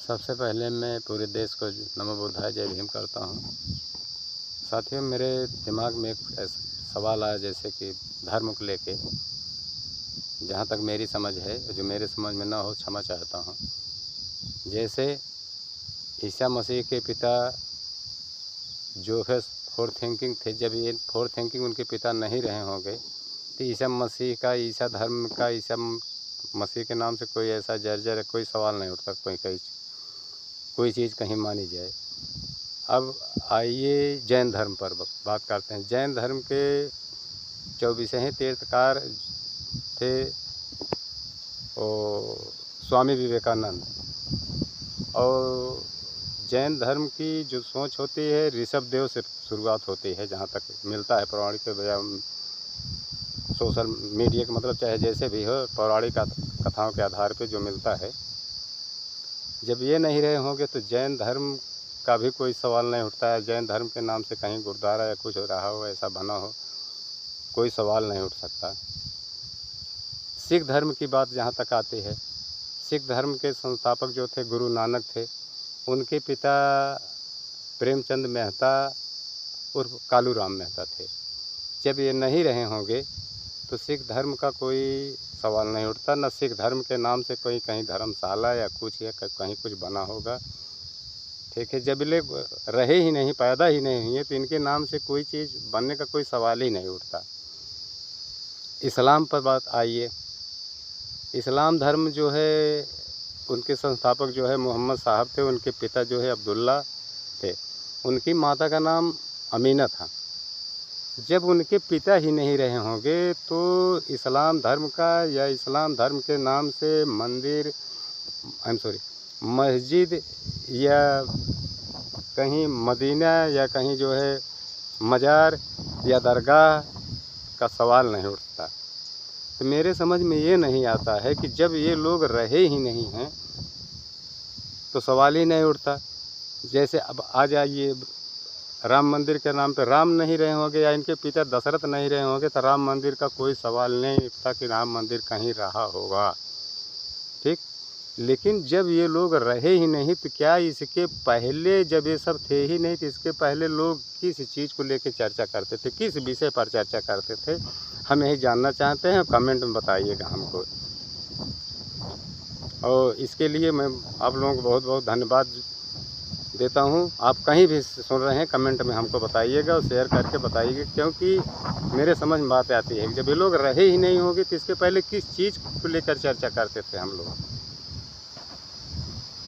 सबसे पहले मैं पूरे देश को नमो बुद्धाय जय भीम करता हूँ। साथियों, मेरे दिमाग में एक सवाल आया, जैसे कि धर्म को लेके। जहाँ तक मेरी समझ है, जो मेरे समझ में ना हो क्षमा चाहता हूँ। जैसे ईसा मसीह के पिता जो है फोर थिंकिंग थे, जब ये फोर थिंकिंग उनके पिता नहीं रहे होंगे तो ईसा मसीह का, ईसा धर्म का, ईसा मसीह के नाम से कोई ऐसा जर्जर कोई सवाल नहीं उठता, कोई चीज़ कहीं मानी जाए। अब आइए जैन धर्म पर बात करते हैं। जैन धर्म के 24 तीर्थकार थे और स्वामी विवेकानंद। और जैन धर्म की जो सोच होती है, ऋषभदेव से शुरुआत होती है, जहाँ तक मिलता है पौराणिक या सोशल मीडिया का, मतलब चाहे जैसे भी हो, पौराणिक कथाओं के आधार पे जो मिलता है। जब ये नहीं रहे होंगे तो जैन धर्म का भी कोई सवाल नहीं उठता है। जैन धर्म के नाम से कहीं गुरुद्वारा या कुछ हो रहा हो, ऐसा बना हो, कोई सवाल नहीं उठ सकता। सिख धर्म की बात जहाँ तक आती है, सिख धर्म के संस्थापक जो थे गुरु नानक थे। उनके पिता प्रेमचंद मेहता उर्फ कालूराम मेहता थे। जब ये नहीं रहे होंगे तो सिख धर्म का कोई सवाल नहीं उठता। न सिख धर्म के नाम से कोई कहीं धर्मशाला या कुछ या कहीं कुछ बना होगा। ठीक है, जब ये रहे ही नहीं, पैदा ही नहीं हुए, तो इनके नाम से कोई चीज़ बनने का कोई सवाल ही नहीं उठता। इस्लाम पर बात आइए। इस्लाम धर्म जो है, उनके संस्थापक जो है मोहम्मद साहब थे। उनके पिता जो है अब्दुल्ला थे। उनकी माता का नाम अमीना था। जब उनके पिता ही नहीं रहे होंगे तो इस्लाम धर्म का या इस्लाम धर्म के नाम से मंदिर, मस्जिद या कहीं मदीना या कहीं जो है मज़ार या दरगाह का सवाल नहीं उठता। तो मेरे समझ में ये नहीं आता है कि जब ये लोग रहे ही नहीं हैं तो सवाल ही नहीं उठता। जैसे अब आ जाइए, राम मंदिर के नाम पे राम नहीं रहे होंगे या इनके पिता दशरथ नहीं रहे होंगे तो राम मंदिर का कोई सवाल नहीं उठता कि राम मंदिर कहीं रहा होगा। ठीक, लेकिन जब ये लोग रहे ही नहीं तो क्या इसके पहले, जब ये सब थे ही नहीं तो इसके पहले लोग किस चीज़ को लेकर चर्चा करते थे, किस विषय पर चर्चा करते थे? हम यही जानना चाहते हैं। कमेंट में बताइएगा हमको। और इसके लिए मैं आप लोगों को बहुत बहुत धन्यवाद देता हूँ। आप कहीं भी सुन रहे हैं, कमेंट में हमको बताइएगा और शेयर करके बताइएगा, क्योंकि मेरे समझ में बात आती है कि जब ये लोग रहे ही नहीं होंगे तो इसके पहले किस चीज़ को लेकर चर्चा करते थे हम लोग।